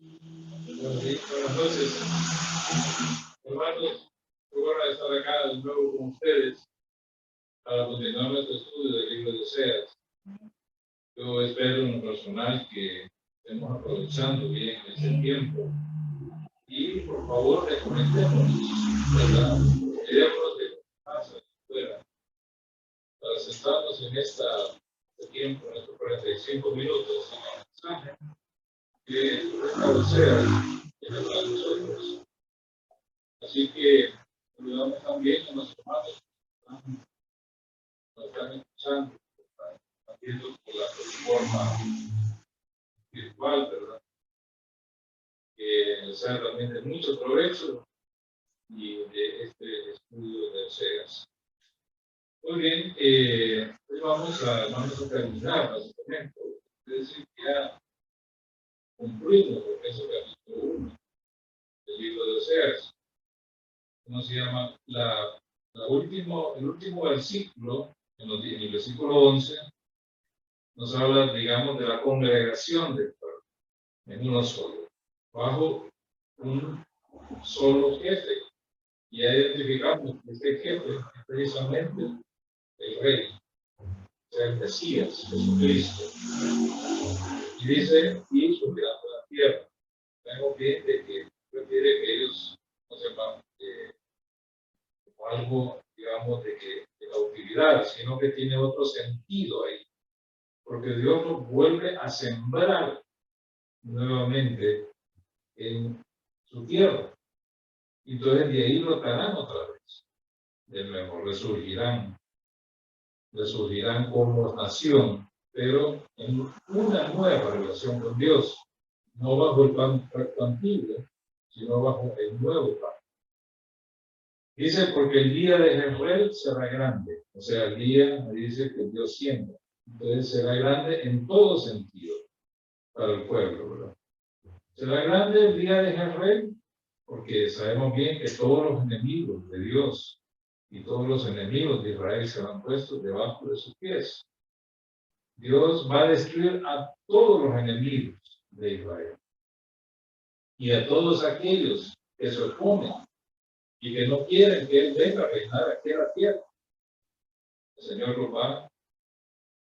Buenas noches, hermanos. Muy bueno estar acá de nuevo con ustedes para continuar nuestro estudio del libro de Oseas. Yo espero en lo personal que estemos aprovechando bien este tiempo y por favor recomendemos, ¿verdad? Queremos de casa fuera para sentarnos en este tiempo, en estos 45 minutos en el mensaje que esta Oseas tiene para nosotros. Así que saludamos también a nuestros hermanos que nos están escuchando, están viendo por la plataforma virtual, ¿verdad? Que sea también de mucho provecho y de este estudio de Oseas. Muy bien, hoy vamos a terminar básicamente, es decir, que ya concluimos lo que es el capítulo 1 del libro de Oseas. ¿Cómo se llama? El último versículo, en el versículo 11, nos habla, digamos, de la congregación del pueblo, en uno solo, bajo un solo jefe. Y ya identificamos que este jefe es precisamente el rey, o sea, el Mesías, Jesucristo. Y dice, y subirán de la tierra. Tenemos bien de que refiere que ellos no sepan como algo, digamos, de cautividad, sino que tiene otro sentido ahí. Porque Dios nos vuelve a sembrar nuevamente en su tierra. Entonces de ahí brotarán otra vez. De nuevo, resurgirán como nación, pero en una nueva relación con Dios, no bajo el pacto antiguo, sino bajo el nuevo pacto. Dice, porque el día de Jezreel será grande, o sea, el día me dice que Dios siembra, entonces será grande en todo sentido para el pueblo, ¿verdad? Será grande el día de Jezreel, porque sabemos bien que todos los enemigos de Dios y todos los enemigos de Israel serán puestos debajo de sus pies. Dios va a destruir a todos los enemigos de Israel y a todos aquellos que se oponen y que no quieren que Él venga a reinar aquí en la tierra. El Señor los va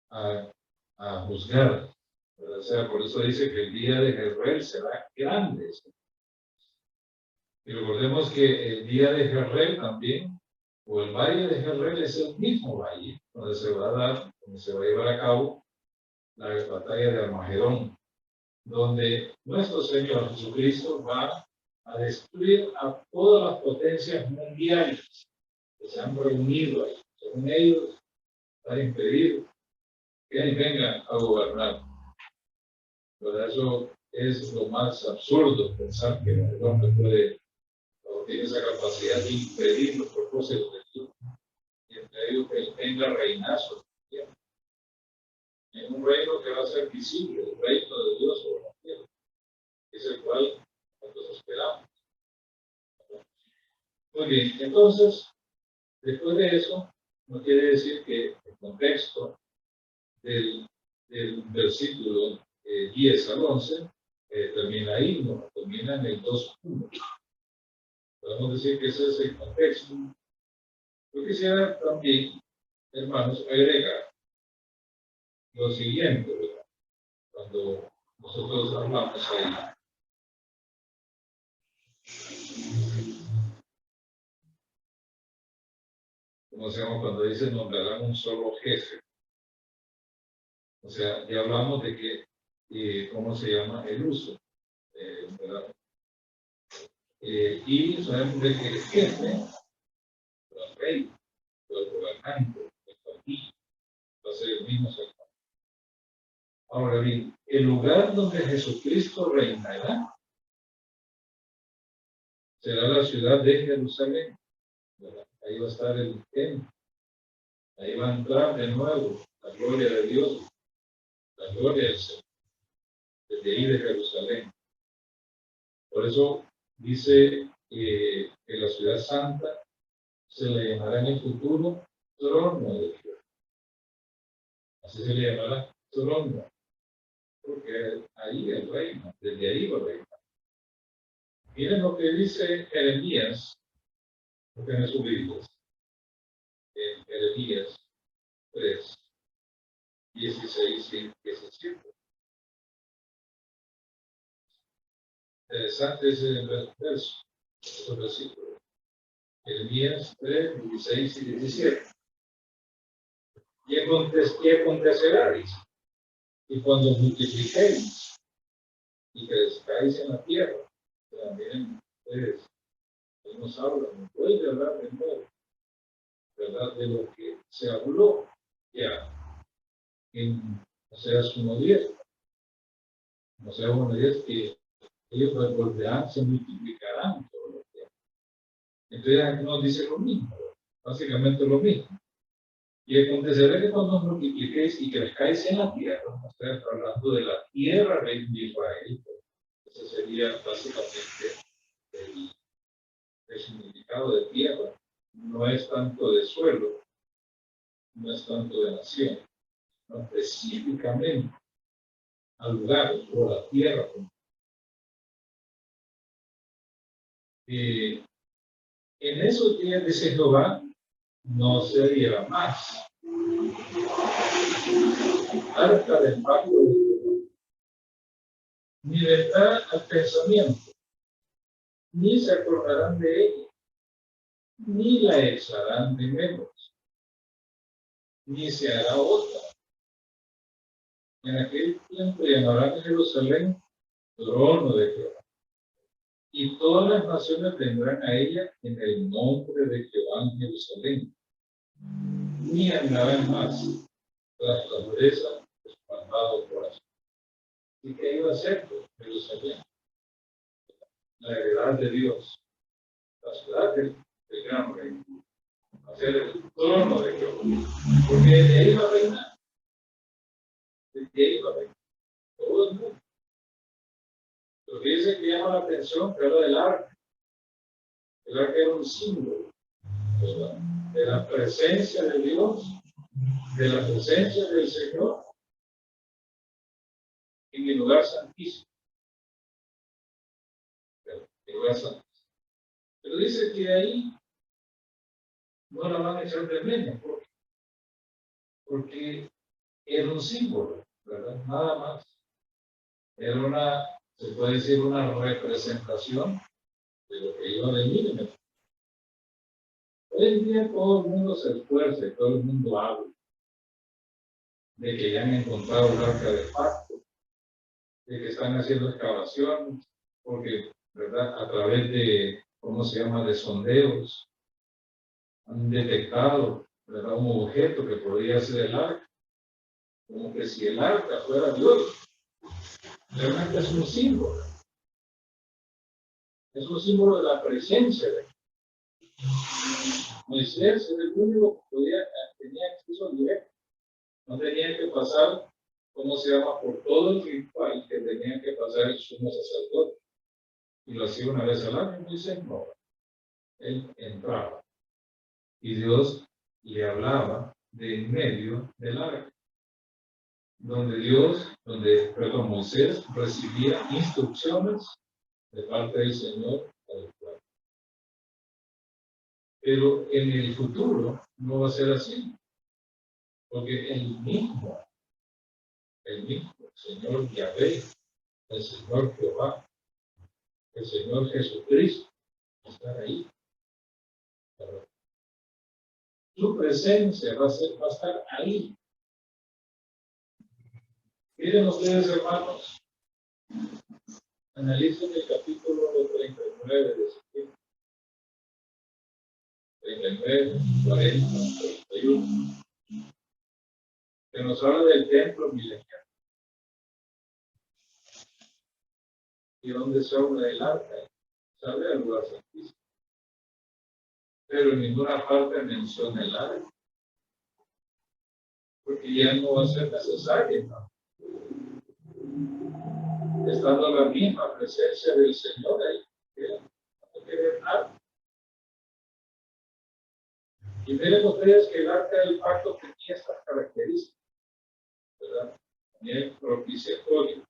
a juzgar. O sea, por eso dice que el día de Jezreel será grande. Y recordemos que el día de Jezreel también, o el valle de Jezreel, es el mismo valle donde se va a dar, donde se va a llevar a cabo la batalla de Armagedón, donde nuestro Señor Jesucristo va a destruir a todas las potencias mundiales que se han reunido ahí. Según ellos, para impedir que Él venga a gobernar. Pero eso es lo más absurdo, pensar que el hombre puede o tiene esa capacidad de impedir los propósitos de Dios, y entre ellos que Él venga a reinar sobre la tierra. En un reino que va a ser visible, el reino de Dios sobre la tierra, es el cual nosotros esperamos. Muy bien, entonces, después de eso, no quiere decir que el contexto del versículo 10 al 11 termina ahí, no, termina en el 2.1. Podemos decir que ese es el contexto. Yo quisiera también, hermanos, agregar lo siguiente, ¿verdad? Cuando nosotros hablamos ahí. Como se llama cuando dice nombrarán un solo jefe. O sea, ya hablamos de que, ¿cómo se llama? El uso, ¿verdad? Y sabemos de que el jefe, el rey, el gobernante, el partido, va a ser el mismo Señor. Ahora bien, el lugar donde Jesucristo reinará será la ciudad de Jerusalén, ¿verdad? Ahí va a estar el templo, ahí va a entrar de nuevo la gloria de Dios, la gloria del Señor, desde ahí de Jerusalén. Por eso dice que la ciudad santa se le llamará en el futuro trono de Dios. Así se le llamará trono, porque ahí el reino, desde ahí va a reinar. Miren lo que dice Jeremías, porque en su Biblia, en Jeremías 3, 16 y 17. Interesante ese verso, esos versículos. Jeremías 3, 16 y 17. Y acontecerá, dice, y cuando multipliquéis y crezcáis en la tierra, también ustedes, Él nos habla, nos vuelve a hablar de nuevo, ¿verdad? De lo que se habló ya en Oseas 1:10. Oseas 1:10, que ellos volverán, se multiplicarán todos los días. Entonces aquí nos dice lo mismo, básicamente lo mismo. Y acontecerá que cuando os multipliquéis y crezcáis en la tierra, está hablando de la tierra de Israel. Ese sería básicamente el significado de tierra. No es tanto de suelo, no es tanto de nación, no específicamente al lugar o a la tierra. En esos días, dice Jehová, no se diera más arca del pacto de Jehová, ni vendrá al pensamiento, ni se acordarán de ella, ni la echarán de menos, ni se hará otra. En aquel tiempo llamarán a Jerusalén trono de Jehová, y todas las naciones vendrán a ella en el nombre de Jehová en Jerusalén, ni andarán más tras la dureza de su malvado corazón. ¿Y qué iba a hacer Jerusalén? La heredad de Dios, la ciudad del gran rey, hacer el trono de Jehová, porque de ahí va a reinar, de ahí va a reinar todo el mundo. Lo que dice que llama la atención, que habla del arca. El arca era un símbolo, ¿verdad?, de la presencia de Dios, de la presencia del Señor en el lugar santísimo. El lugar santísimo. Pero dice que ahí no la van a echar de menos, porque era un símbolo, ¿verdad? Nada más. Era una, se puede decir, una representación de lo que iba a venir. Hoy en día todo el mundo se esfuerza y todo el mundo habla de que ya han encontrado el arca del pacto, de que están haciendo excavaciones, porque, ¿verdad?, a través de, ¿cómo se llama?, de sondeos, han detectado, ¿verdad?, un objeto que podría ser el arca, como que si el arca fuera Dios. Realmente es un símbolo de la presencia de Moisés. Es el único que tenía acceso directo, no tenía que pasar, ¿cómo se llama?, por todo el ritual que tenía que pasar el sumo sacerdote, y lo hacía una vez al año. Moisés no, él entraba y Dios le hablaba de en medio del arca, donde Moisés recibía instrucciones de parte del Señor al pueblo. Pero en el futuro no va a ser así, porque el mismo Señor Yahvé, el Señor Jehová, el Señor Jesucristo, está ahí. Su presencia va a estar ahí. Miren ustedes, hermanos, analicen el capítulo 39 de Ezequiel. 39, 40, 31, que nos habla del templo milenial. Y donde se habla del arca, se habla del lugar santísimo. Pero en ninguna parte menciona el arca, porque ya no va a ser necesario, ¿no?, estando la misma presencia del Señor ahí. No quiere nada. Y miren ustedes que el arca del pacto tenía estas características, ¿verdad? Tenía el propiciatorio.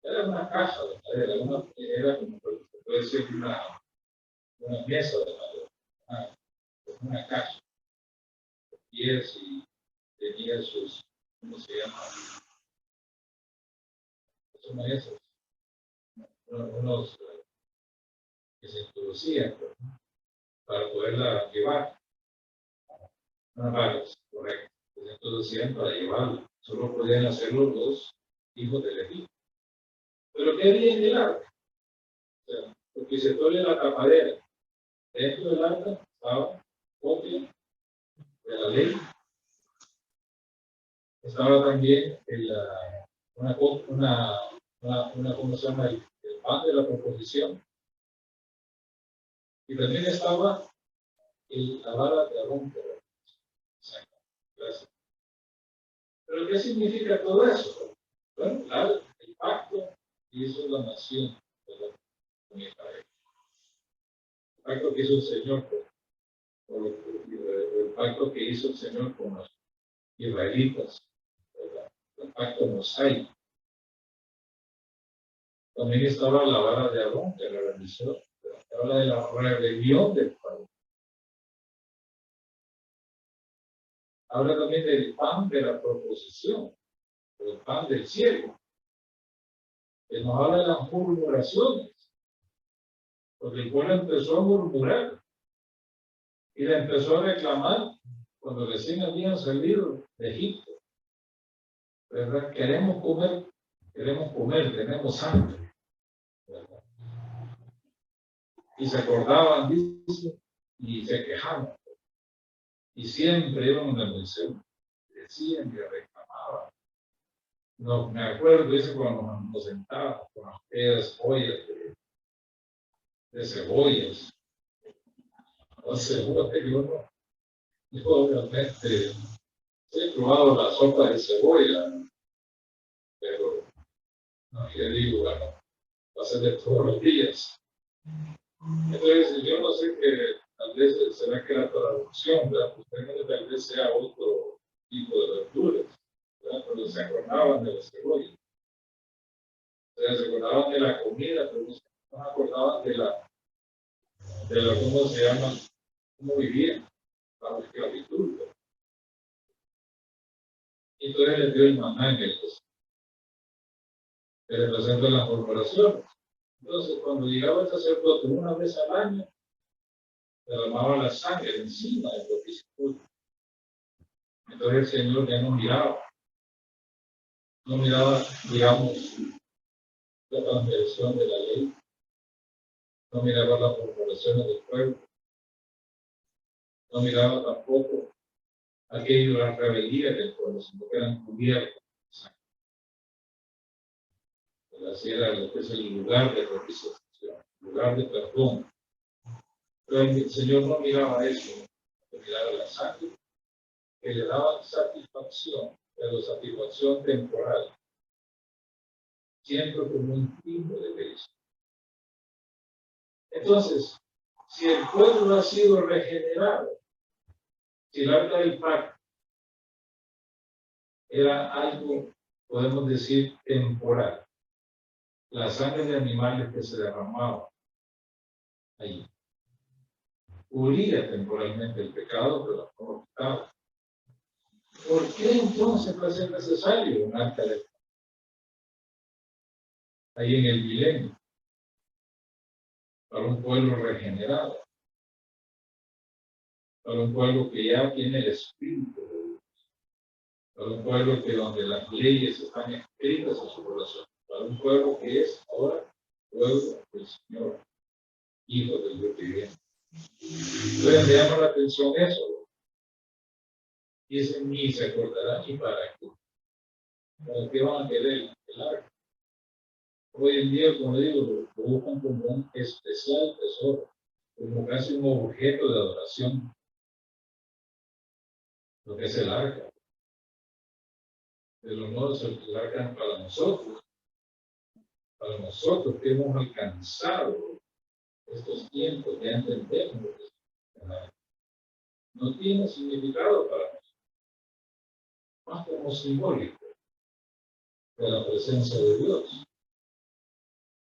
Era una caja de madera, era como puede ser una mesa de madera, una caja, pies y tenía sus, ¿cómo se llama? Son mesas, unos que se introducían para poderla llevar, unas varas, correcto, que se introducían para llevarla. Solo podían hacerlo los hijos del Leví. Pero ¿qué había en el arca? O sea, porque se tolera la tapadera. Dentro del arca estaba copia de la ley. Estaba también ¿cómo se llama? El pan de la proposición. Y también estaba la vara de Aarón. Gracias. Pero ¿qué significa todo eso? Bueno, el pacto que hizo la nación con Israel. El pacto que hizo el Señor el pacto que hizo el Señor con los israelitas, el pacto mosaico. También estaba la vara de Aarón, que la realizó, habla de la rebelión del pueblo. Habla también del pan de la proposición, el pan del cielo, que nos habla de las murmuraciones, porque el pueblo empezó a murmurar y le empezó a reclamar cuando recién habían salido de Egipto, ¿verdad? Queremos comer, tenemos hambre, ¿verdad? Y se acordaban, dice, y se quejaban. Y siempre iban a la misión, decían que reclamaban. No, me acuerdo, dice, cuando nos sentábamos con aquellas ollas de cebollas, o cebolla, yo obviamente he probado la sopa de cebolla, pero no, yo digo, bueno, va a ser de todos los días. Entonces, yo no sé que tal vez será que la traducción, ¿verdad? Pues tal vez sea otro tipo de verduras, ¿verdad? Pero se acordaban de la cebolla. O sea, se acordaban de la comida, pero no se acordaban de la ¿cómo se llama? ¿Cómo vivían? Bajo esclavitud, ¿verdad? Y entonces les dio el maná en el desierto, que representa las corporaciones. Entonces, cuando llegaba el sacerdote una vez al año, derramaba la sangre encima del propiciatorio. Entonces el Señor ya no miraba, digamos, la transgresión de la ley, no miraba las corporaciones del pueblo, no miraba tampoco aquello de la rebeldía del pueblo, sino que eran cubiertos. Así era lo que es el lugar de propiciación, el lugar de perdón. Pero el Señor no miraba eso, no miraba la sangre, que le daba satisfacción, pero satisfacción temporal, siempre como un tipo de belleza. Entonces, si el pueblo ha sido regenerado, si el arca del pacto era algo, podemos decir, temporal, la sangre de animales que se derramaba ahí cubría temporalmente el pecado, pero no quitaba. ¿Por qué entonces va a ser necesario un arca del pacto ahí en el milenio para un pueblo regenerado? Para un pueblo que ya tiene el espíritu de Dios, para un pueblo que donde las leyes están escritas en su corazón, para un pueblo que es ahora pueblo del Señor, hijo del Dios viviente. Entonces me llama la atención eso. Y ese ni se acordará ni para qué van a querer el arca. Hoy en día, como digo, lo buscan como un especial tesoro, como casi un objeto de adoración, lo que es el arca. Pero no es el arca para nosotros que hemos alcanzado estos tiempos, ya entendemos lo que es el arca. No tiene significado para nosotros, más como simbólico de la presencia de Dios.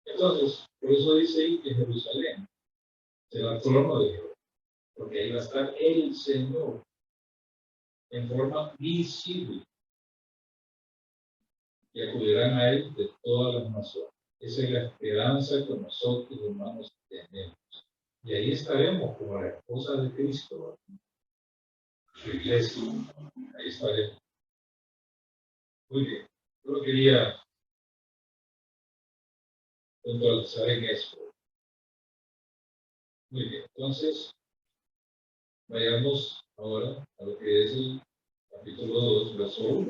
Entonces, por eso dice ahí que Jerusalén será el trono de Jehová, porque ahí va a estar el Señor en forma visible, y acudirán a él de todas las naciones. Esa es la esperanza que nosotros, hermanos, tenemos. Y ahí estaremos como la esposa de Cristo, su iglesia. Ahí estaremos. Muy bien. Yo quería puntualizar en eso. Muy bien. Entonces, vayamos ahora a lo que es el capítulo 2, verso 1.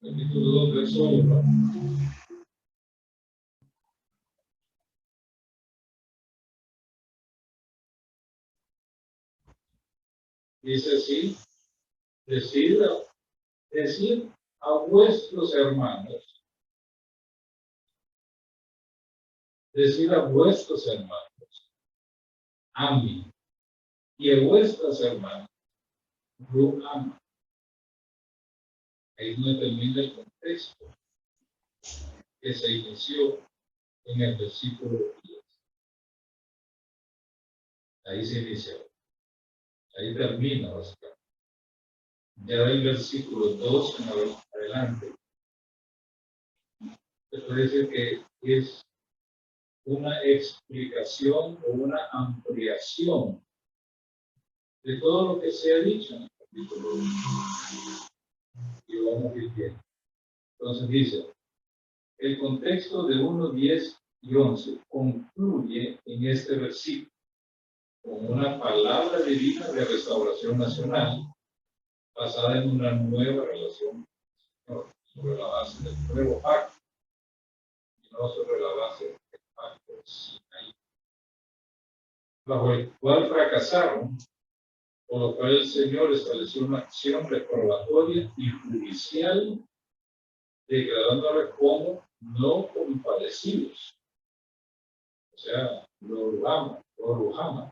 Capítulo 2, verso 1. Dice así: decid a vuestros hermanos, decid a vuestros hermanos, a mí, y a vuestras hermanas, yo amo. Ahí no termina el contexto que se inició en el versículo 10. Ahí se inicia, ahí termina básicamente. Ya del versículo 2 en adelante, se puede decir que es una explicación o una ampliación de todo lo que se ha dicho en el capítulo 1. Y lo vamos a ir viendo. Entonces dice, el contexto de 1, 10 y 11 concluye en este versículo con una palabra divina de restauración nacional basada en una nueva relación sobre la base del nuevo pacto y no sobre la base del pacto de Sinaí, bajo el cual fracasaron, por lo cual el Señor estableció una acción reprobatoria y judicial, declarándoles como no compadecidos, o sea, lo Ruhama,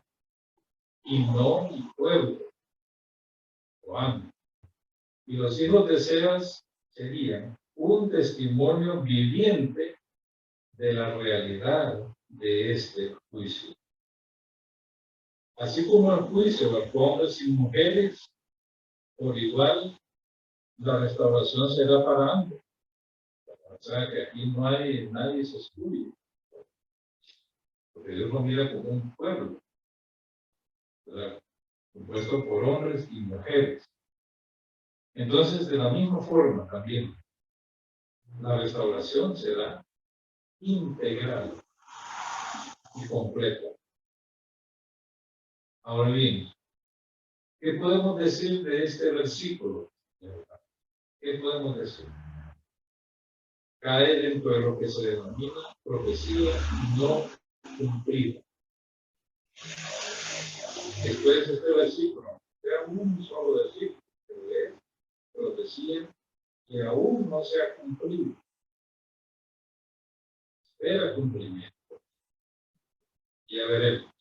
y no mi pueblo, Ruhama. Y los hijos de Sebas serían un testimonio viviente de la realidad de este juicio. Así como el juicio de hombres y mujeres, por igual, la restauración será para ambos. O sea que aquí no hay, nadie se excluye, porque Dios nos mira como un pueblo, ¿verdad? Compuesto por hombres y mujeres. Entonces, de la misma forma también, la restauración será integral y completa. Ahora bien, ¿qué podemos decir de este versículo? ¿Qué podemos decir? Cae dentro de lo que se denomina profecía no cumplida. Después de este versículo, era un solo versículo que es profecía que aún no se ha cumplido. Espera cumplimiento. Ya veremos.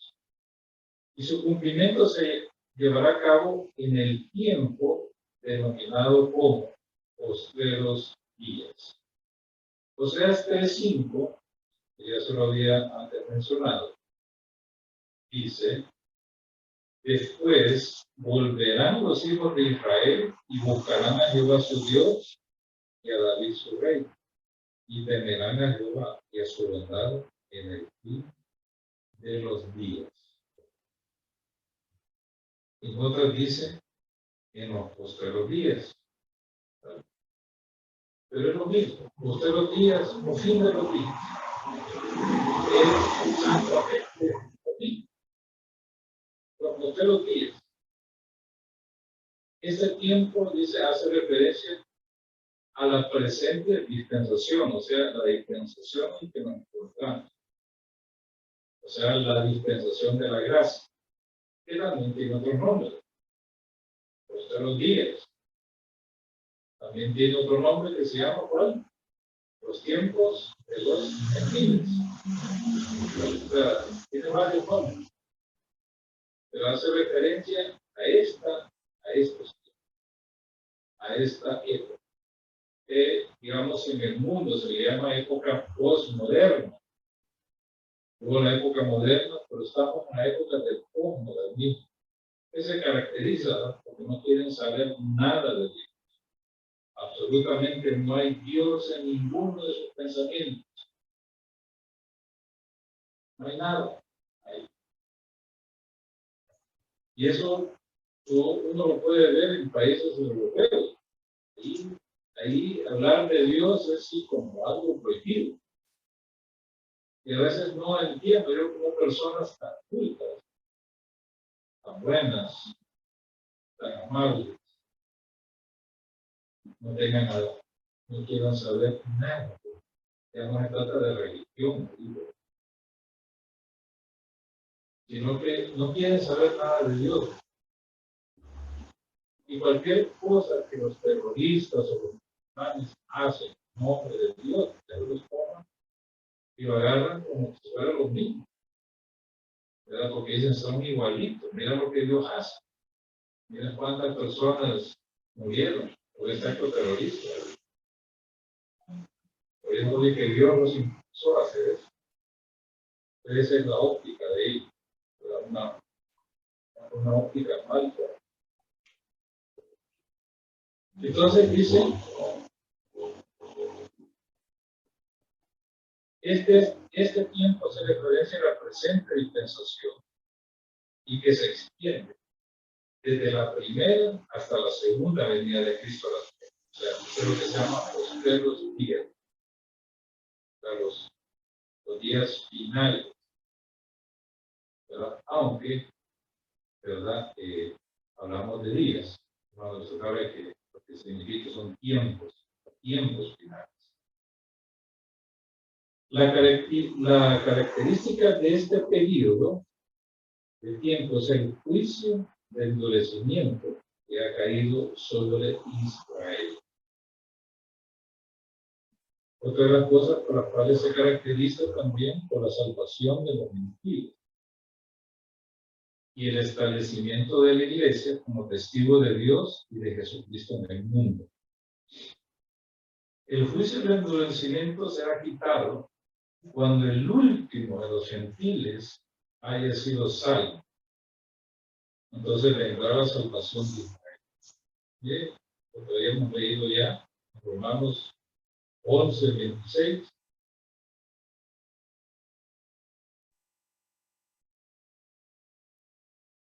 Y su cumplimiento se llevará a cabo en el tiempo denominado como postreros días. Oseas 3:5, que ya se lo había antes mencionado, dice: después volverán los hijos de Israel y buscarán a Jehová su Dios y a David su rey, y temerán a Jehová y a su verdad en el fin de los días. En otras dice, en los postreros días. Pero es lo mismo, postreros días o fin de los días. Es exactamente lo mismo. Los postreros días. Este tiempo, dice, hace referencia a la presente dispensación, o sea, la dispensación que nos encontramos. O sea, la dispensación de la gracia, que también tiene otro nombre, los días. También tiene otro nombre que se llama, ¿cuál? Los tiempos de los gentiles. O sea, tiene varios nombres, pero hace referencia a esta época. digamos, en el mundo se le llama época postmoderna. Hubo la época moderna, pero estamos en la época del postmodernismo, que se caracteriza porque no quieren saber nada de Dios. Absolutamente no hay Dios en ninguno de sus pensamientos. No hay nada. Y eso uno lo puede ver en países europeos. Ahí hablar de Dios es sí como algo prohibido. Y a veces no entiendo yo como personas tan cultas, tan buenas, tan amables, no tengan nada, no quieran saber nada. Ya no se trata de religión, sino que no quieren saber nada de Dios. Y cualquier cosa que los terroristas o los musulmanes hacen en nombre de Dios, ellos los toman y lo agarran como si fueran los mismos. ¿Verdad? Porque dicen son igualitos. Mira lo que Dios hace. Mira cuántas personas murieron por este acto terrorista. Por eso dice que Dios los impulsó a hacer eso. Esa es la óptica de ellos. Una óptica mal. Entonces dice, este tiempo hace referencia a la presente dispensación y que se extiende desde la primera hasta la segunda venida de Cristo a la tierra. O sea, es lo que se llama los perros días, los días finales, ¿verdad? Aunque, ¿verdad? Hablamos de días, cuando se sabe que lo que significa son tiempos finales. La característica de este periodo de tiempo es el juicio de endurecimiento que ha caído sobre Israel. Otra de las cosas por las cuales se caracteriza también por la salvación de los gentiles y el establecimiento de la iglesia como testigo de Dios y de Jesucristo en el mundo. El juicio de endurecimiento será quitado cuando el último de los gentiles haya sido salvo. Entonces vendrá la salvación de Israel. Bien, lo que habíamos leído ya en Romanos 11:26.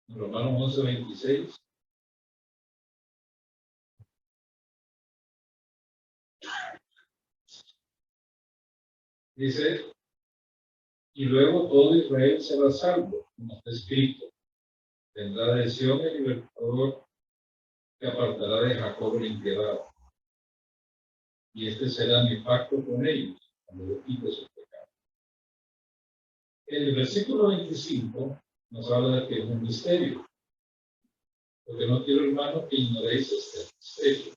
Romanos 11:26. Dice, y luego todo Israel será salvo, como está escrito. Tendrá de Sión el libertador que apartará de Jacob el impiedad. Y este será mi pacto con ellos, cuando yo quite sus pecados. El versículo 25 nos habla de que es un misterio. Porque no quiero, hermanos, que ignoréis este misterio,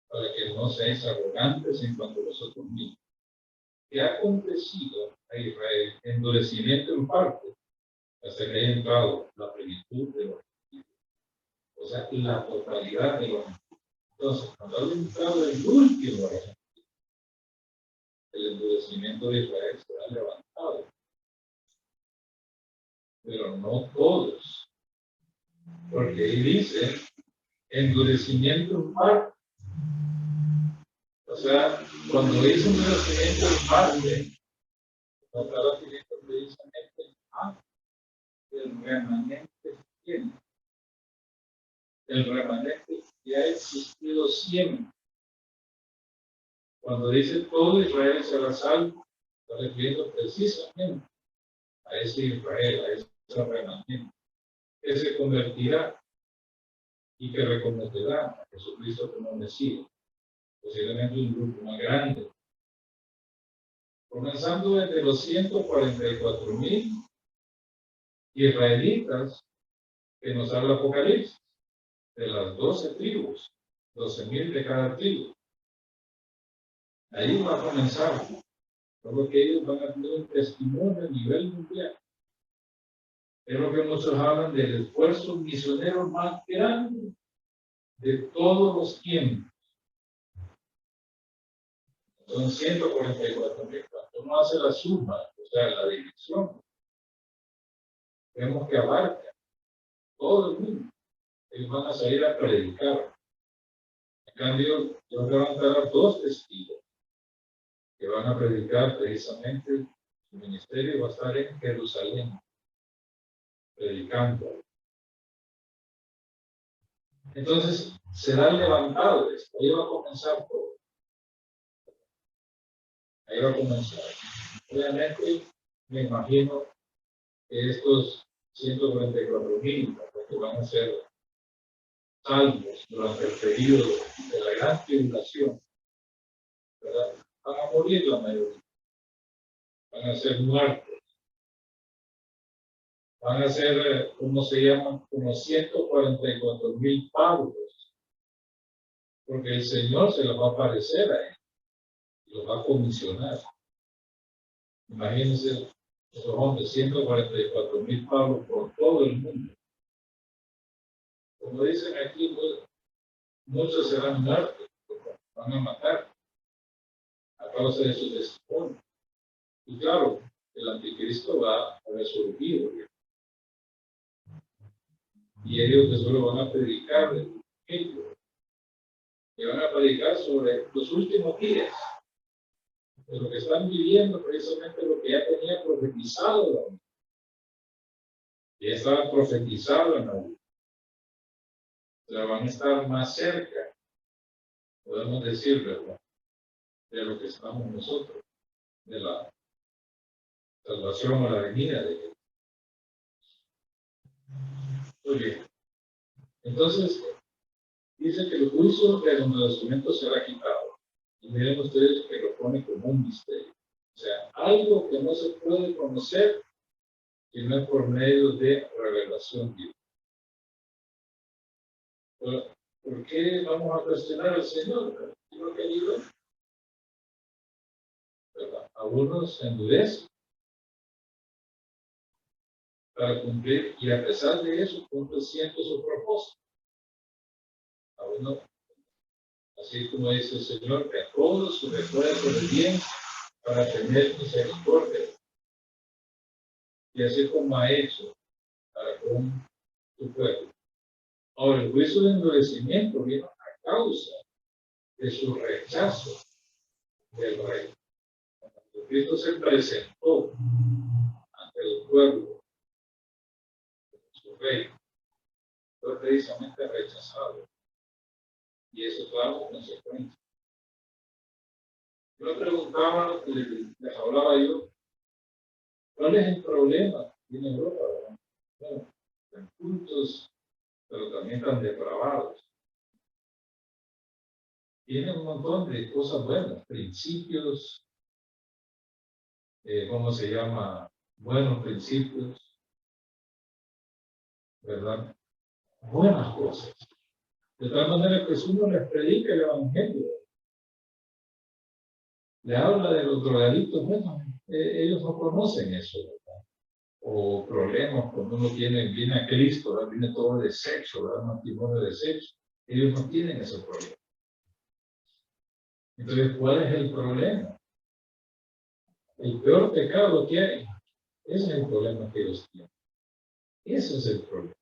para que no seáis arrogantes en cuanto a vosotros mismos. ¿Qué ha acontecido a Israel? Endurecimiento en parte, hasta que haya entrado la plenitud de los gentiles. O sea, la totalidad de los gentiles. Entonces, cuando haya entrado el último de los gentiles, el endurecimiento de Israel será levantado. Pero no todos. Porque ahí dice, endurecimiento en parte. O sea, cuando dice endurecimiento en parte, no está refiriendo precisamente a el remanente tiene. El remanente que ha existido siempre. Cuando dice todo Israel será salvo, está refiriendo precisamente a ese Israel, a ese remanente, que se convertirá y que reconocerá a Jesucristo como Mesías, posiblemente un grupo más grande. Comenzando desde los 144,000 israelitas que nos habla Apocalipsis, de las 12 tribus, 12,000 de cada tribu. Ahí va a comenzar, todo que ellos van a tener un testimonio a nivel mundial. Es lo que muchos hablan del esfuerzo misionero más grande de todos los tiempos. Son 144,000. Cuando uno hace la suma, o sea, la división, vemos que abarca todo el mundo. Ellos van a salir a predicar. En cambio, Dios levantará dos testigos que van a predicar precisamente. Su ministerio va a estar en Jerusalén, predicando. Entonces, serán levantados. Ahí va a comenzar todo. Ahí va a comenzar. Obviamente, me imagino que estos 144,000 que van a ser salvos durante el periodo de la gran tribulación, ¿verdad? Van a morir la mayoría. Van a ser muertos. Van a ser, ¿cómo se llaman? Como 144,000 pavos. Porque el Señor se los va a aparecer a ellos. Y los va a comisionar. Imagínense esos hombres, 144,000 pavos por todo el mundo. Como dicen aquí, pues, muchos serán muertos, van a matar a causa de su testimonio. Y claro, el anticristo va a resurgir. Y ellos que solo van a predicar del Evangelio. Y van a predicar sobre los últimos días. De lo que están viviendo, precisamente lo que ya tenía profetizado. Ya estaba profetizado en la vida. O sea, van a estar más cerca, podemos decir, ¿verdad? De lo que estamos nosotros, de la salvación o la venida de Dios. Muy bien. Entonces, dice que el juicio de los conocimientos será quitado. Y miren ustedes que lo pone como un misterio. O sea, algo que no se puede conocer si no es por medio de revelación divina. ¿Por qué vamos a cuestionar al Señor? Creo que digo, ¿verdad? Algunos se endurecen para cumplir, y a pesar de eso, cumple siempre su propósito. A uno, así como dice el Señor, que a todos se recuerda el bien para tener misericordia. Y así como ha hecho para con su pueblo. Ahora, el juicio de endurecimiento vino a causa de su rechazo del rey. Cuando Cristo se presentó ante el pueblo, su rey, fue precisamente rechazado. Y eso trajo consecuencias. Yo le preguntaba, les hablaba yo, ¿cuál es el problema en Europa? Bueno, en cultos, pero también tan depravados. Tienen un montón de cosas buenas, principios, ¿cómo se llama? Buenos principios, ¿verdad? Buenas cosas. De tal manera que si uno les predica el Evangelio, le habla de los drogadictos, bueno, ellos no conocen eso, ¿verdad? O problemas cuando uno viene a Cristo, ¿verdad? Viene todo de sexo, ¿verdad? Matrimonio de sexo. Ellos no tienen ese problema. Entonces, ¿cuál es el problema? El peor pecado que hay, ese es el problema que ellos tienen. Ese es el problema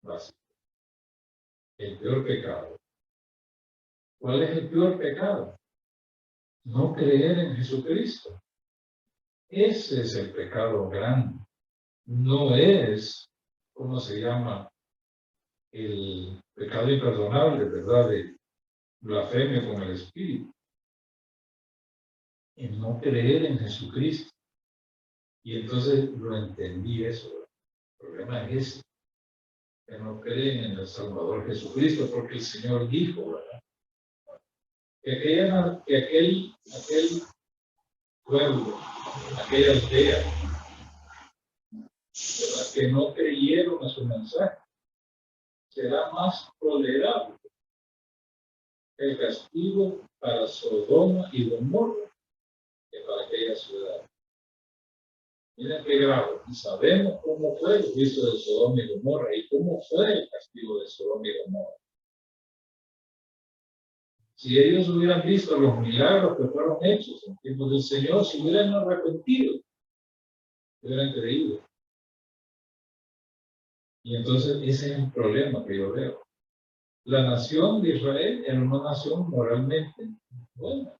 básico. El peor pecado. ¿Cuál es el peor pecado? No creer en Jesucristo. Ese es el pecado grande. No es, ¿cómo se llama? El pecado imperdonable, ¿verdad? De blasfemia con el Espíritu. El no creer en Jesucristo. Y entonces lo entendí eso. El problema es este, que no creen en el Salvador Jesucristo, porque el Señor dijo, ¿verdad? Que aquel pueblo, aquella aldea, ¿verdad? Que no creyeron a su mensaje, será más tolerable el castigo para Sodoma y Gomorra que para aquella ciudad. Miren qué grave. Y sabemos cómo fue el juicio de Sodoma y Gomorra y cómo fue el castigo de Sodoma y Gomorra. Si ellos hubieran visto los milagros que fueron hechos en tiempos del Señor, se hubieran arrepentido, hubieran creído. Y entonces ese es el problema que yo veo. La nación de Israel era una nación moralmente buena.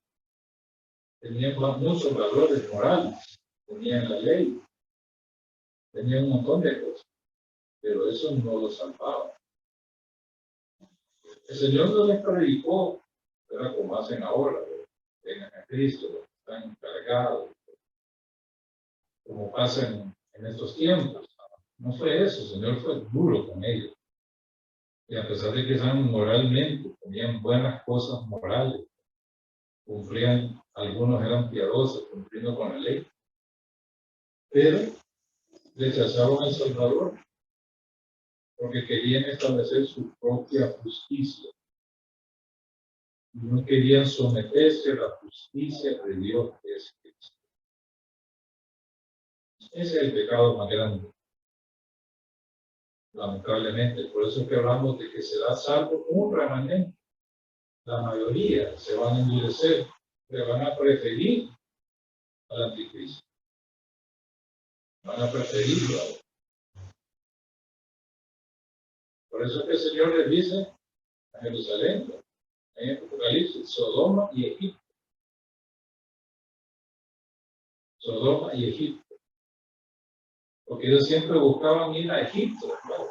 Tenían muchos valores morales, tenían la ley, tenían un montón de cosas, pero eso no lo salvaba. El Señor no les predicó, era como hacen ahora, vengan a Cristo, los que están encargados, como pasa en estos tiempos. No fue eso, el Señor fue duro con ellos. Y a pesar de que eran moralmente, tenían buenas cosas morales, cumplían, algunos eran piadosos, cumpliendo con la ley, pero rechazaron al Salvador porque querían establecer su propia justicia. No querían someterse a la justicia de Dios, que es Cristo. Ese es el pecado más grande, lamentablemente. Por eso es que hablamos de que será salvo un remanente. La mayoría se van a endurecer, le van a preferir al anticristo. Van a preferirlo. Por eso es que el Señor les dice a Jerusalén, en el Apocalipsis, Sodoma y Egipto. Sodoma y Egipto. Porque ellos siempre buscaban ir a Egipto, ¿verdad?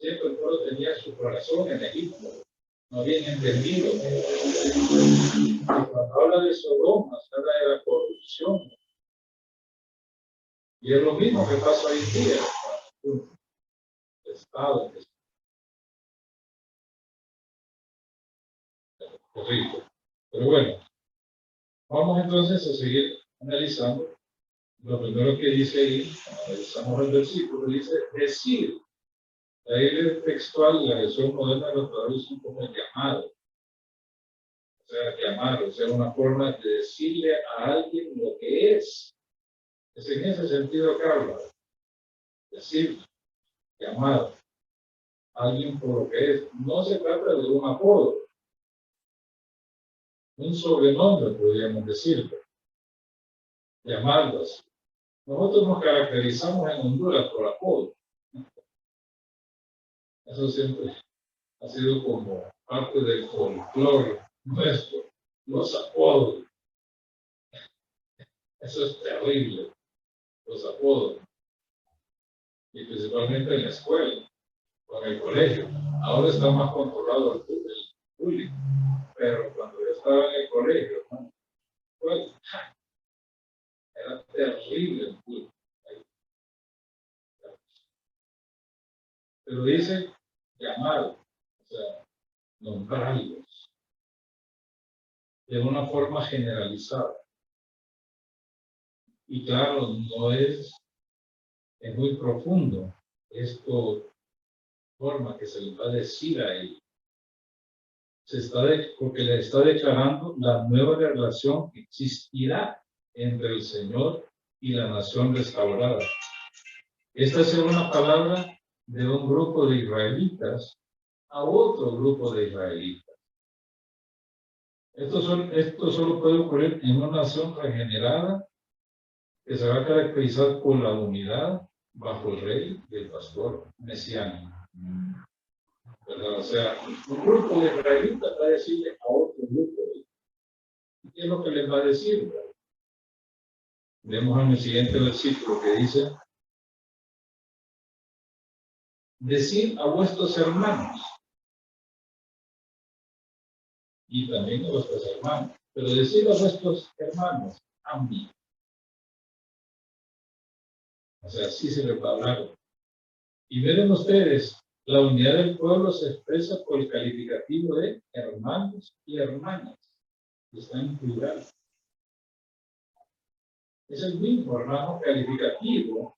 Siempre el pueblo tenía su corazón en Egipto. No habían entendido. Y cuando habla de Sodoma, se habla de la corrupción. Y es lo mismo que pasa hoy en día. El Estado es horrible. Pero bueno, vamos entonces a seguir analizando. Lo primero que dice ahí, analizamos el versículo, dice decir. La Biblia textual, la versión moderna lo traduce como llamado. O sea, llamar, o sea, una forma de decirle a alguien lo que es. Es en ese sentido que habla. Decir, llamar a alguien por lo que es. No se trata de un apodo, un sobrenombre, podríamos decirlo. Llamarlo así. Nosotros nos caracterizamos en Honduras por apodo. Eso siempre ha sido como parte del folclore nuestro. Los apodos. Eso es terrible. Los apodos. Y principalmente en la escuela o en el colegio. Ahora está más controlado el público. Pero cuando yo estaba en el colegio, ¿no? Pues, era terrible el público. Pero dice llamar, o sea, nombrarlos de una forma generalizada. Y claro, no es muy profundo esto, forma que se les va a decir a ellos. Porque le está declarando la nueva relación que existirá entre el Señor y la nación restaurada. Esta es una palabra de un grupo de israelitas a otro grupo de israelitas. Esto solo puede ocurrir en una nación regenerada que se va a caracterizar por la unidad bajo el rey y el pastor mesiánico. ¿Verdad? O sea, un grupo de israelitas va a decirle a otro grupo. ¿Qué es lo que les va a decir? Vemos en el siguiente versículo que dice: decid a vuestros hermanos y también a vuestros hermanos, pero decid a vuestros hermanos a mí. O sea, así se les va a hablar. Y miren ustedes, la unidad del pueblo se expresa por el calificativo de hermanos y hermanas. Está en plural. Es el mismo hermano calificativo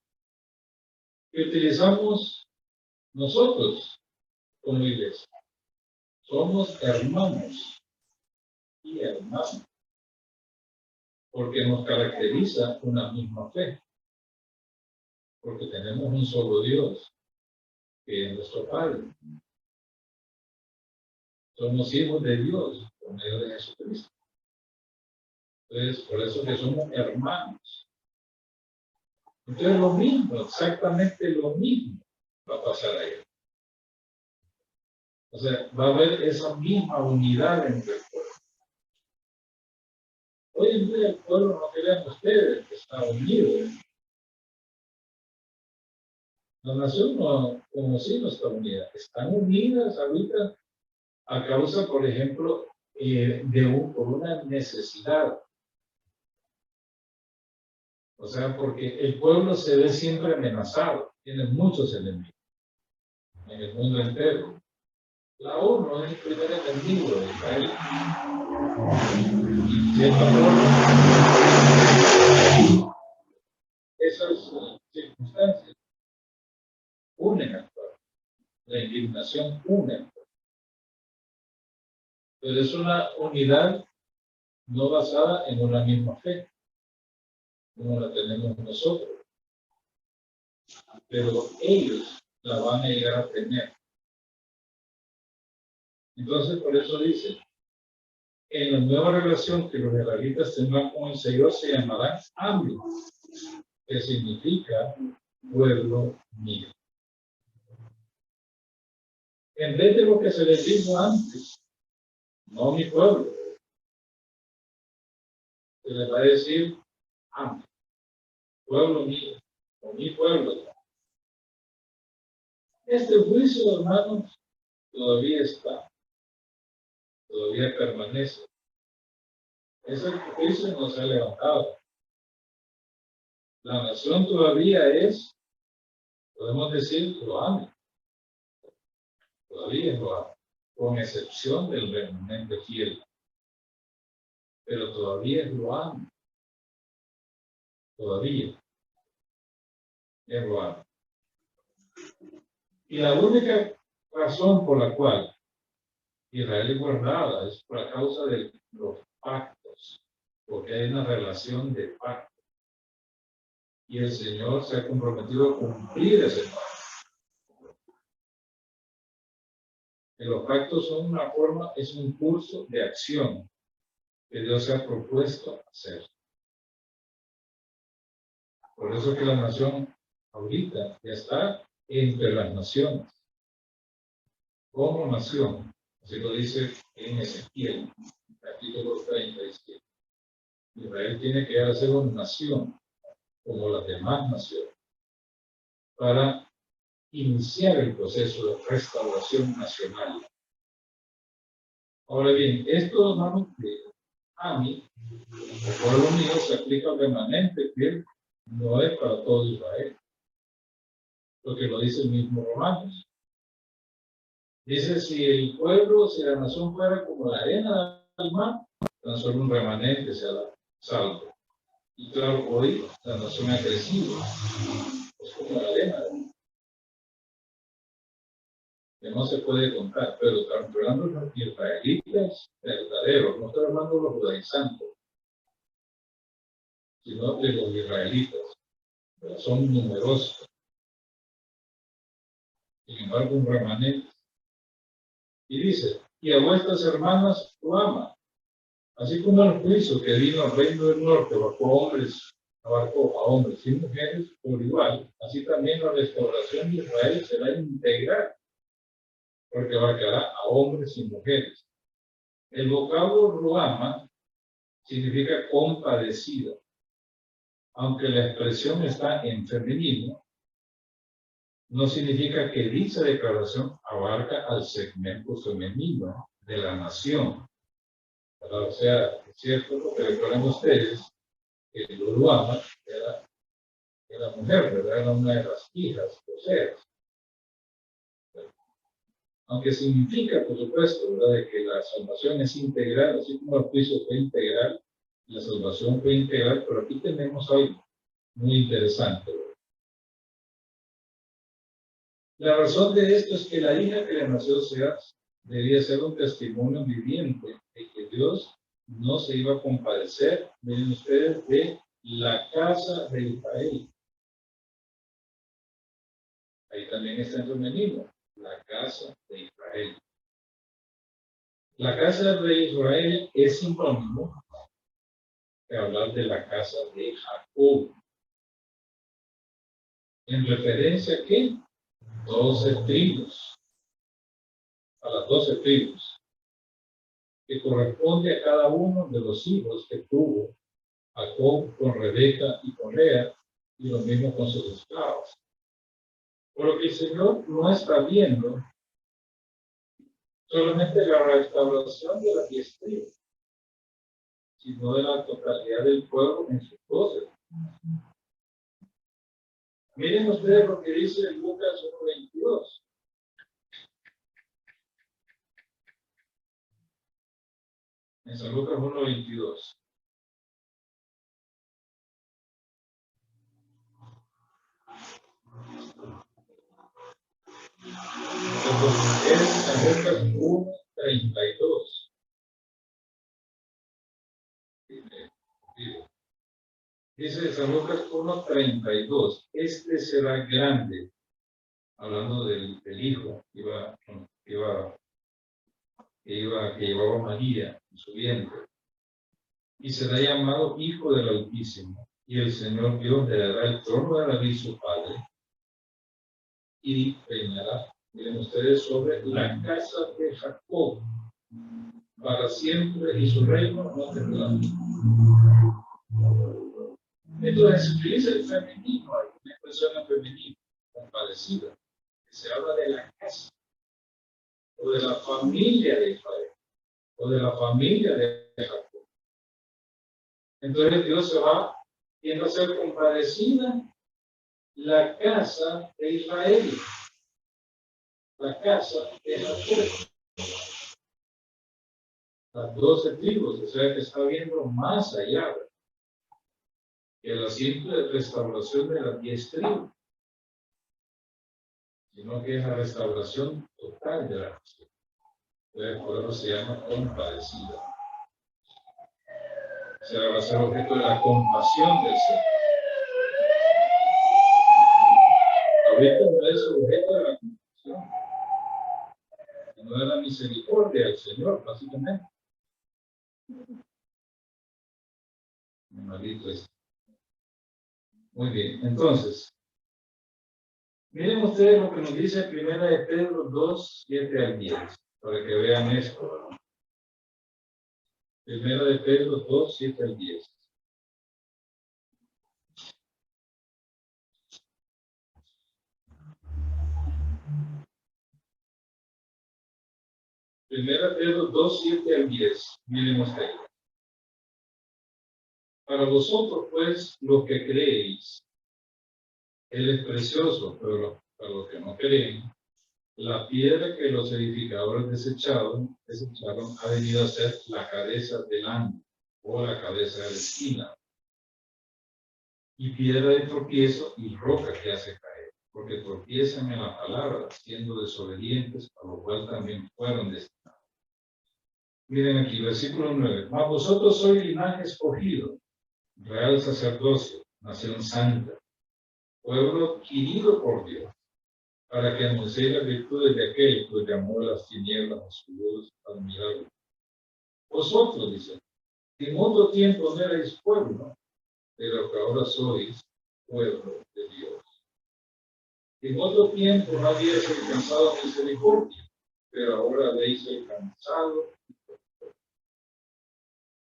que utilizamos nosotros como iglesia. Somos hermanos y hermanas, porque nos caracteriza una misma fe, porque tenemos un solo Dios, que es nuestro Padre. Somos hijos de Dios por medio de Jesucristo. Entonces, por eso que somos hermanos. Entonces, lo mismo, exactamente lo mismo va a pasar ahí. O sea, va a haber esa misma unidad entre el pueblo. Hoy en día el pueblo, no crean ustedes, que está unido. La nación no, como si no está unida. Están unidas ahorita a causa, por ejemplo, por una necesidad. O sea, porque el pueblo se ve siempre amenazado. Tiene muchos enemigos en el mundo entero. La ONU es el primer enemigo de Israel. Y de cierta forma, esas circunstancias unen al pueblo. La indignación une al pueblo. Pero es una unidad no basada en una misma fe, como la tenemos nosotros. Pero ellos la van a llegar a tener. Entonces, por eso dice, en la nueva relación que los israelitas tendrán con el Señor se llamarán Ami, que significa pueblo mío. En vez de lo que se les dijo antes, no mi pueblo, se les va a decir Ami, pueblo mío, o mi pueblo. Este juicio, hermanos, todavía está, todavía permanece. Ese juicio no se ha levantado. La nación todavía es, podemos decir, lo ama. Todavía lo ama, con excepción del remanente fiel. Pero todavía lo ama. Todavía es lo ama. Y la única razón por la cual Israel es guardada es por causa de los pactos, porque hay una relación de pacto. Y el Señor se ha comprometido a cumplir ese pacto. Y los pactos son una forma, es un curso de acción que Dios se ha propuesto hacer. Por eso que la nación ahorita ya está entre las naciones. Como nación, así lo dice en Ezequiel, capítulo 37. Israel tiene que ser una nación como las demás naciones para iniciar el proceso de restauración nacional. Ahora bien, esto, hermanos, a mí, el pueblo mío, se aplica al remanente que no es para todo Israel, lo que lo dice el mismo Romanos. Dice, si el pueblo, si la nación fuera como la arena del mar, tan solo un remanente será salvo. Y claro, hoy la nación ha crecido, es como la arena del mar, que no se puede contar, pero estamos hablando de los israelitas verdaderos, no estoy hablando de los judaizantes, sino de los israelitas, pero son numerosos. Sin embargo, un remanente. Y dice, y a vuestras hermanas lo ama, así como el juicio que vino al reino del norte abarcó a hombres y mujeres por igual, así también la restauración de Israel será integral, porque abarcará a hombres y mujeres. El vocablo ruama significa compadecida, aunque la expresión está en femenino, no significa que dicha declaración abarca al segmento femenino de la nación. O sea, es cierto lo que recuerdan ustedes, que el Uruama era mujer, ¿verdad? Era una de las hijas, o sea. Aunque significa, por supuesto, ¿verdad?, de que la salvación es integral, así como el juicio fue integral, la salvación fue integral, pero aquí tenemos algo muy interesante, ¿verdad? La razón de esto es que la hija que le nació Oseas debía ser un testimonio viviente de que Dios no se iba a compadecer, miren ustedes, de la casa de Israel. Ahí también está en femenino, la casa de Israel. La casa de Israel es sinónimo de hablar de la casa de Jacob. ¿En referencia a qué? 12 tribus. A las 12 tribus. Que corresponde a cada uno de los hijos que tuvo Jacob con Rebeca y con Lea, y lo mismo con sus esclavos. Por lo que el Señor no está viendo solamente la restauración de las 10 tribus, sino de la totalidad del pueblo en sus 12. Miren ustedes lo que dice en Lucas 1:22. En San Lucas 1:22. Es San Lucas 1:32. Dice San Lucas 1:32. Este será grande, hablando del hijo que llevaba María en su vientre, y será llamado Hijo del Altísimo, y el Señor Dios le dará el trono de David su padre, y reinará, miren ustedes, sobre la casa de Jacob para siempre, y su reino no tendrá fin. Entonces, utiliza el femenino, hay una expresión en femenino, compadecida, que se habla de la casa, o de la familia de Israel, o de la familia de Jacob. Entonces Dios se va viendo a ser compadecida la casa de Israel, la casa de Jacob, las 12 tribus, o sea que está viendo más allá que la simple restauración de las 10 tribus, sino que es la restauración total de la nación. Entonces, por eso se llama compadecida. O sea, va a ser objeto de la compasión del Señor. Ahorita no es objeto de la compasión, sino de la misericordia del Señor, básicamente. Maldito es. Muy bien, entonces, miren ustedes lo que nos dice Primera de Pedro 2:7-10, para que vean esto. Primera de Pedro 2:7-10. Primera de Pedro 2:7-10. Miren ustedes. Para vosotros, pues, los que creéis, Él es precioso, pero para los que no creen, la piedra que los edificadores desecharon ha venido a ser la cabeza del ángulo, o la cabeza de la esquina, y piedra de tropiezo y roca que hace caer, porque tropiezan en la palabra, siendo desobedientes, a lo cual también fueron destinados. Miren aquí, versículo 9. Mas vosotros sois linaje escogido, real sacerdocio, nación santa, pueblo adquirido por Dios, para que anunciéis las virtudes de aquel que llamó a las tinieblas a su luz admirable. Vosotros, dice, en otro tiempo no erais pueblo, pero que ahora sois pueblo de Dios. En otro tiempo no habíais alcanzado misericordia, pero ahora habéis alcanzado.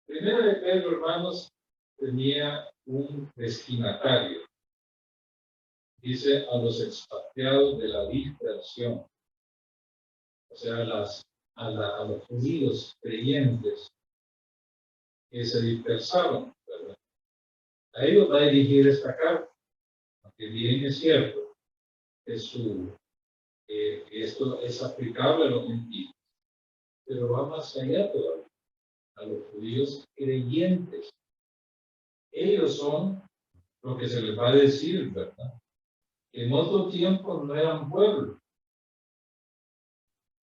Primera de Pedro, hermanos, tenía un destinatario. Dice a los expatriados de la dispersión, o sea, a los judíos creyentes que se dispersaron, ¿verdad? A ellos va a dirigir esta carta, aunque bien es cierto que esto es aplicable a los gentiles, pero va más allá todavía, a los judíos creyentes. Ellos son lo que se les va a decir, ¿verdad? Que en otro tiempo no eran pueblo,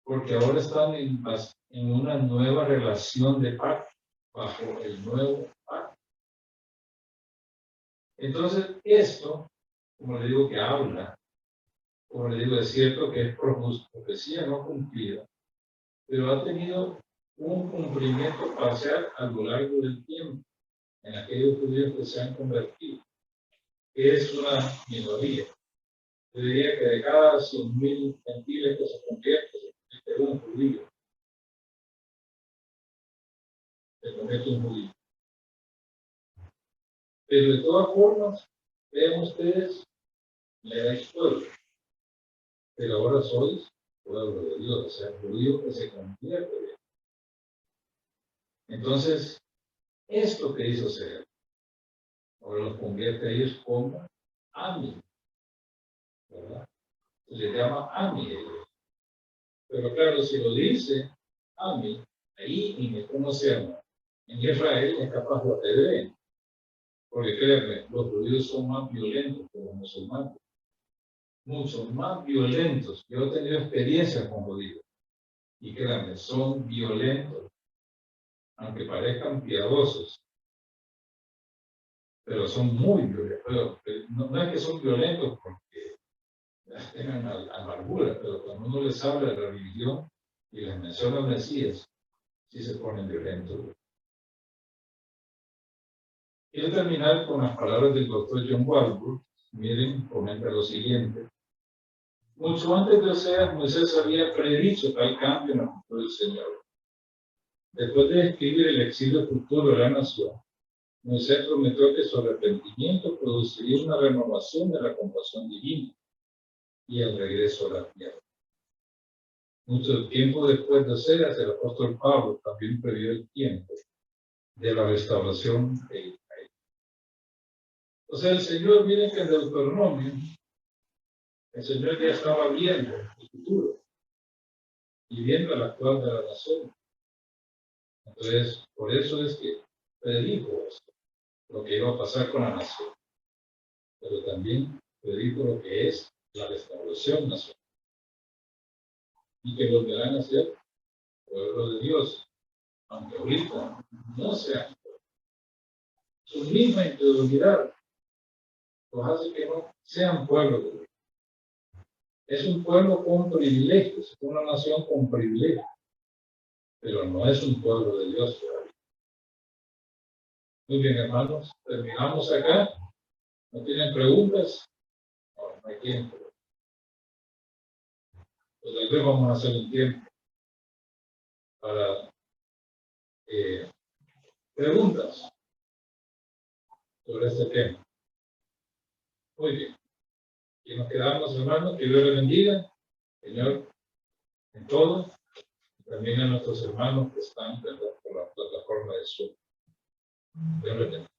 porque ahora están en una nueva relación de pacto, bajo el nuevo pacto. Entonces, esto, como le digo, que habla, como le digo, es cierto que es profecía no cumplida, pero ha tenido un cumplimiento parcial a lo largo del tiempo en aquellos judíos que se han convertido, que es una minoría. Yo diría que de cada 100.000 gentiles que se convierten, un judío se convierte en judío. Pero de todas formas, vean ustedes, le erais pueblo, pero ahora sois pueblo de Dios, o sea, judío que se convierte. Entonces, esto que hizo Ser, ahora los convierte a ellos como Ami, ¿verdad? Se les llama Ami ellos. Pero claro, si lo dice Ami, ahí ni cómo se llama. En Israel es capaz de atrever, porque créanme, los judíos son más violentos que los musulmanes, mucho más violentos. Yo he tenido experiencia con judíos, y créanme, son violentos, aunque parezcan piadosos, pero son muy violentos. Pero no es que son violentos porque tengan amargura, pero cuando uno les habla de la religión y les menciona al Mesías, sí se ponen violentos. Quiero terminar con las palabras del doctor John Walbur. Miren, comenta lo siguiente. Mucho antes de Oseas, Moisés había predicho tal cambio en la cultura del Señor. Después de describir el exilio futuro de la nación, Moisés prometió que su arrepentimiento produciría una renovación de la compasión divina y el regreso a la tierra. Mucho tiempo después de Oseas, el apóstol Pablo también previó el tiempo de la restauración de Israel. O sea, el Señor, miren que en Deuteronomio, el Señor ya estaba viendo el futuro y viendo el actual de la nación. Entonces, por eso es que predijo esto, lo que iba a pasar con la nación, pero también predijo lo que es la restauración nacional y que volverán a ser pueblo de Dios, aunque ahorita no sean. Su misma incredulidad los hace que no sean pueblo de Dios. Es un pueblo con privilegios, es una nación con privilegios, pero no es un pueblo de Dios todavía. Muy bien, hermanos, terminamos acá. ¿No tienen preguntas? No hay tiempo. Pues tal vez vamos a hacer un tiempo para preguntas sobre este tema. Muy bien. Y nos quedamos, hermanos, que Dios les bendiga, Señor, en todo, y también a nuestros hermanos que están por la plataforma de Zoom. Dios les bendiga.